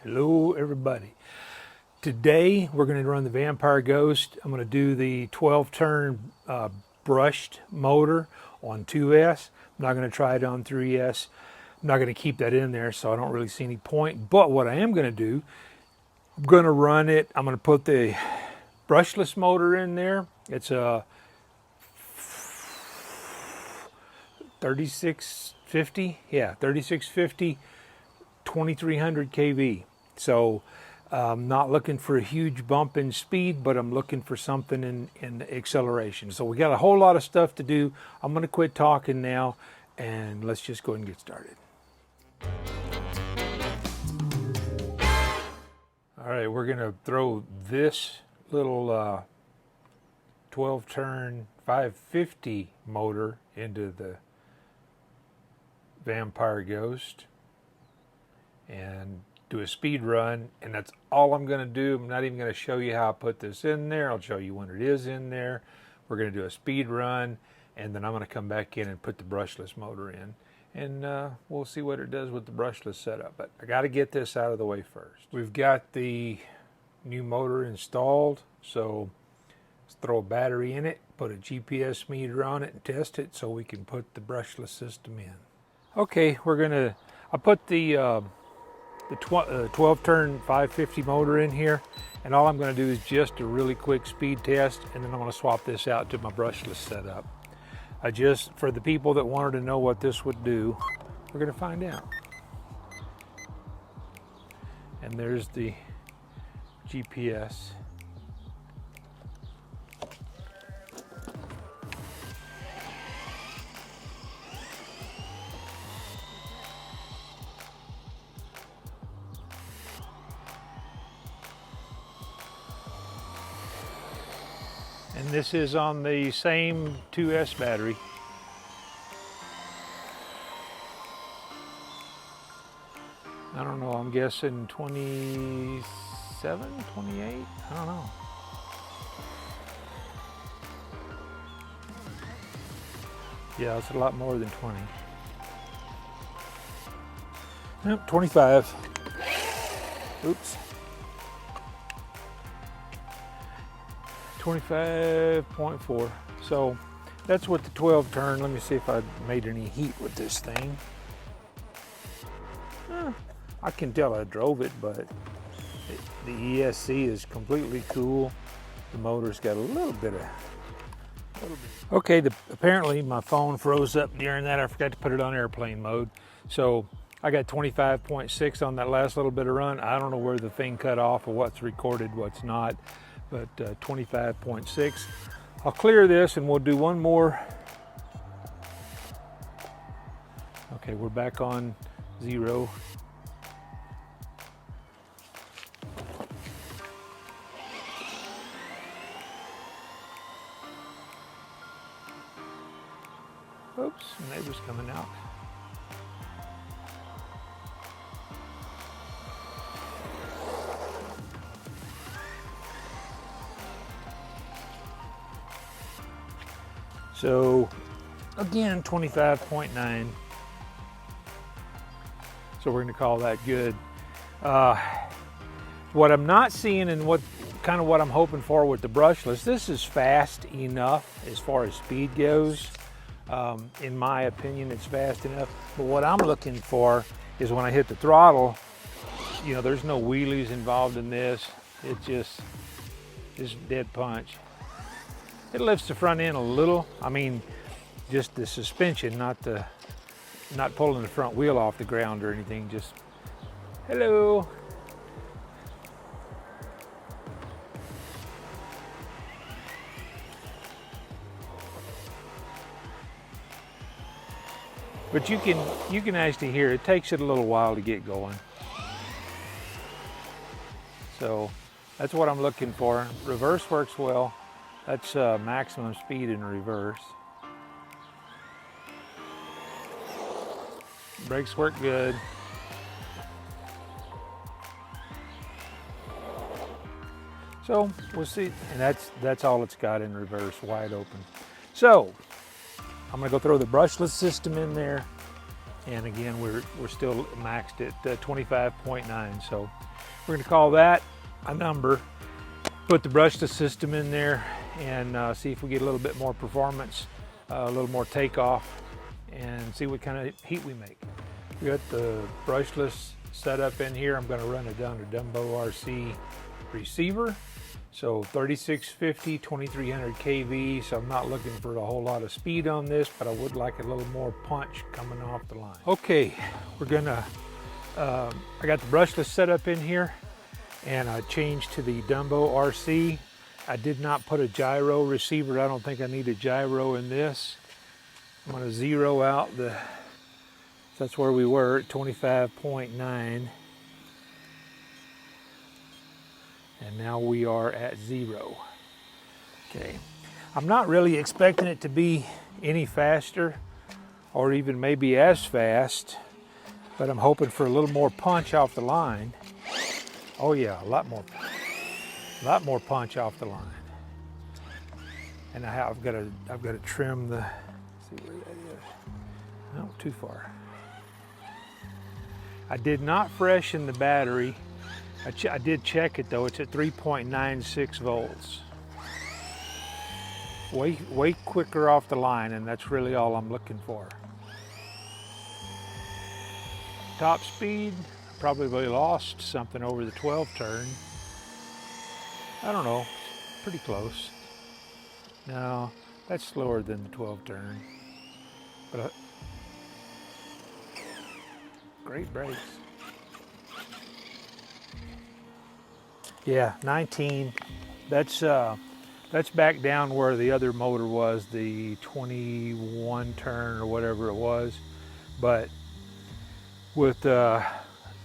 Hello everybody. Today we're going to run the Vampire Ghost. I'm going to do the 12-turn brushed motor on 2S. I'm not going to try it on 3S. I'm not going to keep that in there, so I don't really see any point. But what I am going to do, I'm going to run it. I'm going to put the brushless motor in there. It's a 3650. Yeah, 3650, 2300 kV. So I'm not looking for a huge bump in speed, but I'm looking for something in acceleration. So we got a whole lot of stuff to do. I'm going to quit talking now, and let's just go ahead and get started. All right, we're going to throw this little 12-turn 550 motor into the Vampire Ghost and do a speed run, and that's all I'm going to do. I'm not even going to show you how I put this in there. I'll show you when it is in there. We're going to do a speed run, and then I'm going to come back in and put the brushless motor in, and we'll see what it does with the brushless setup. But I got to get this out of the way first. We've got the new motor installed, so let's throw a battery in it, put a GPS meter on it, and test it so we can put the brushless system in. Okay, I put the 12-turn 550 motor in here, and all I'm going to do is just a really quick speed test, and then I'm going to swap this out to my brushless setup. For the people that wanted to know what this would do, we're going to find out. And there's the GPS. And this is on the same 2S battery. I don't know, I'm guessing 27, 28? I don't know. Yeah, it's a lot more than 20. Nope, 25. Oops. 25.4. So that's what the 12-turn. Let me see if I made any heat with this thing. I can tell I drove it, but the ESC is completely cool. The motor's got a little bit. Okay, apparently my phone froze up during that. I forgot to put it on airplane mode. So I got 25.6 on that last little bit of run. I don't know where the thing cut off or what's recorded, what's not. But 25.6. I'll clear this and we'll do one more. Okay, we're back on 0. Oops, the neighbor's coming out. So again, 25.9. So we're going to call that good. What I'm not seeing and what I'm hoping for with the brushless, this is fast enough as far as speed goes. In my opinion, it's fast enough. But what I'm looking for is when I hit the throttle, you know, there's no wheelies involved in this. It's just dead punch. It lifts the front end a little. I mean, just the suspension, not pulling the front wheel off the ground or anything. Just, hello. But you can actually hear it takes it a little while to get going. So that's what I'm looking for. Reverse works well. That's maximum speed in reverse. Brakes work good. So we'll see, and that's all it's got in reverse, wide open. So I'm gonna go throw the brushless system in there, And again, we're still maxed at 25.9. So we're gonna call that a number. Put the brushless system in there and see if we get a little bit more performance, a little more takeoff, and see what kind of heat we make. We got the brushless setup in here. I'm gonna run it down to Dumbo RC receiver. So 3650, 2300 kV, so I'm not looking for a whole lot of speed on this, but I would like a little more punch coming off the line. Okay, we're gonna, I got the brushless setup in here, and I changed to the Dumbo RC. I did not put a gyro receiver. I don't think I need a gyro in this. I'm gonna zero out the, that's where we were at 25.9. And now we are at 0. Okay, I'm not really expecting it to be any faster or even maybe as fast, but I'm hoping for a little more punch off the line. Oh yeah, a lot more punch off the line. And I've got to trim the, see where that is. No, too far. I did not freshen the battery. I did check it though, it's at 3.96 volts. Way quicker off the line, and that's really all I'm looking for. Top speed, probably lost something over the 12 turn. I don't know, pretty close. No, that's slower than the 12 turn. But great brakes. Yeah, 19. That's back down where the other motor was, the 21 turn or whatever it was. But with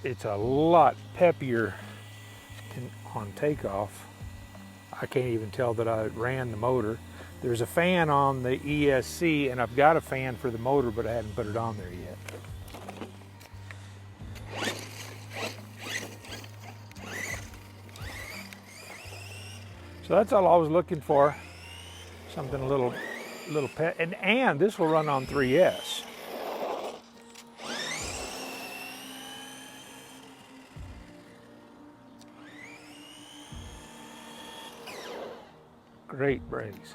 it's a lot peppier on takeoff. I can't even tell that I ran the motor. There's a fan on the ESC, and I've got a fan for the motor, but I hadn't put it on there yet. So that's all I was looking for. Something a little pet, and this will run on 3S. Great brakes.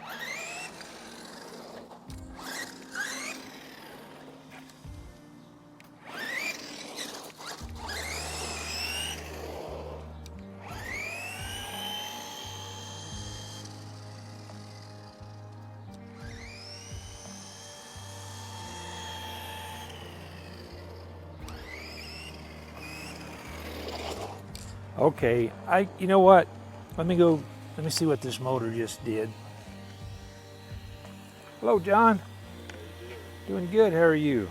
Okay, you know what? Let me see what this motor just did. Hello, John. Doing good, how are you?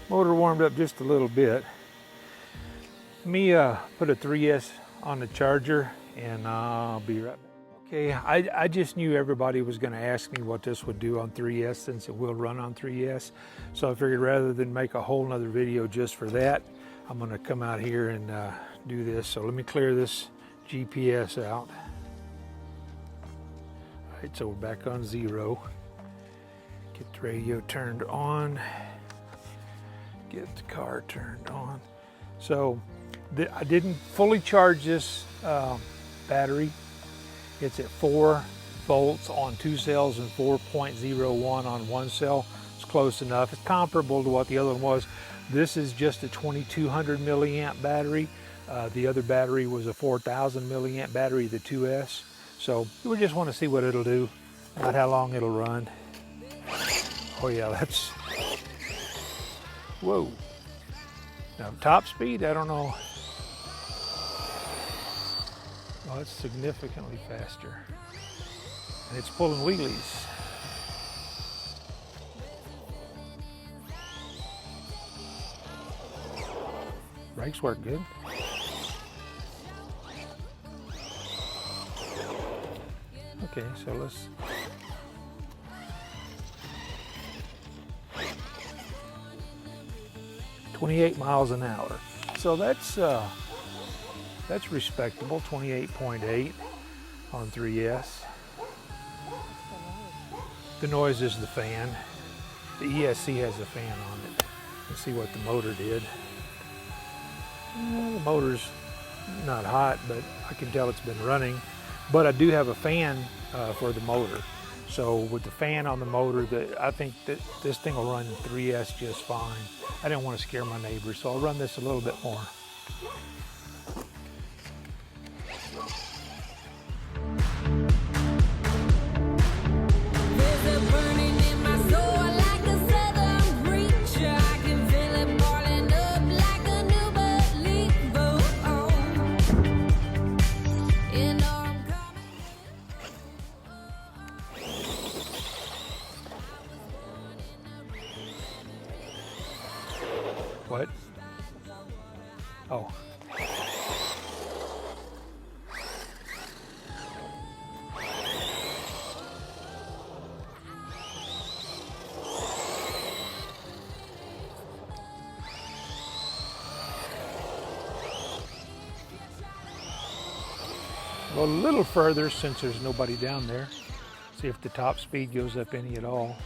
Motor warmed up just a little bit. Let me put a 3S on the charger and I'll be right back. Okay, I just knew everybody was gonna ask me what this would do on 3S since it will run on 3S. So I figured rather than make a whole nother video just for that, I'm gonna come out here and do this. So let me clear this GPS out. All right, so we're back on 0. Get the radio turned on. Get the car turned on. So I didn't fully charge this battery. It's at 4 volts on 2 cells and 4.01 on 1 cell. It's close enough. It's comparable to what the other one was. This is just a 2200 milliamp battery. The other battery was a 4000 milliamp battery, the 2S. So we just want to see what it'll do, not how long it'll run. Oh yeah, that's, whoa. Now top speed, I don't know. Oh, it's significantly faster. And it's pulling wheelies. Brakes work good. Okay, so let's, $28 miles an hour. So that's respectable, 28.8 on 3S. The noise is the fan. The ESC has a fan on it. see what the motor did. The motor's not hot, but I can tell it's been running. But I do have a fan for the motor. So with the fan on the motor, I think that this thing will run 3S just fine. I didn't want to scare my neighbors, so I'll run this a little bit more. What? Oh. Go a little further since there's nobody down there. See if the top speed goes up any at all.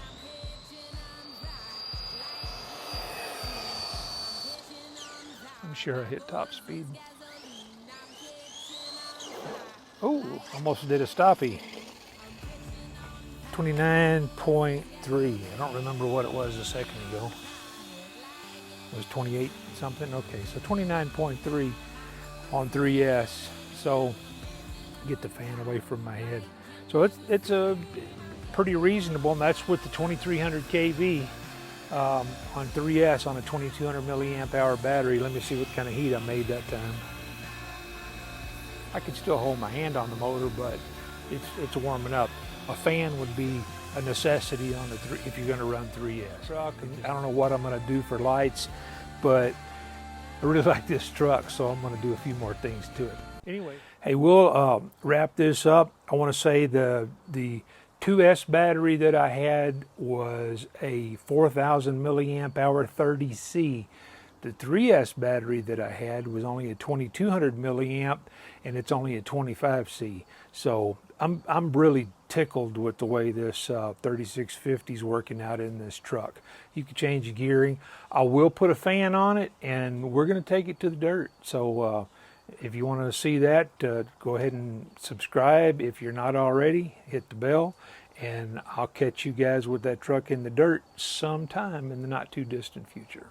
I'm sure I hit top speed. Oh, almost did a stoppie. 29.3. I don't remember what it was a second ago. It was 28 something. Okay, so 29.3 on 3S. So get the fan away from my head. So it's a pretty reasonable, and that's with the 2300 kV. On 3S on a 2200 milliamp hour battery. Let me see what kind of heat I made that time. I can still hold my hand on the motor, but it's warming up. A fan would be a necessity on the if you're going to run 3S. Truck, I don't know what I'm going to do for lights, but I really like this truck, so I'm going to do a few more things to it. Anyway, hey, we'll wrap this up. I want to say the 2S battery that I had was a 4,000 milliamp hour 30C. The 3S battery that I had was only a 2,200 milliamp, and it's only a 25C. So I'm really tickled with the way this 3650 is working out in this truck. You can change the gearing. I will put a fan on it, and we're going to take it to the dirt. So if you want to see that, go ahead and subscribe. If you're not already, hit the bell, and I'll catch you guys with that truck in the dirt sometime in the not too distant future.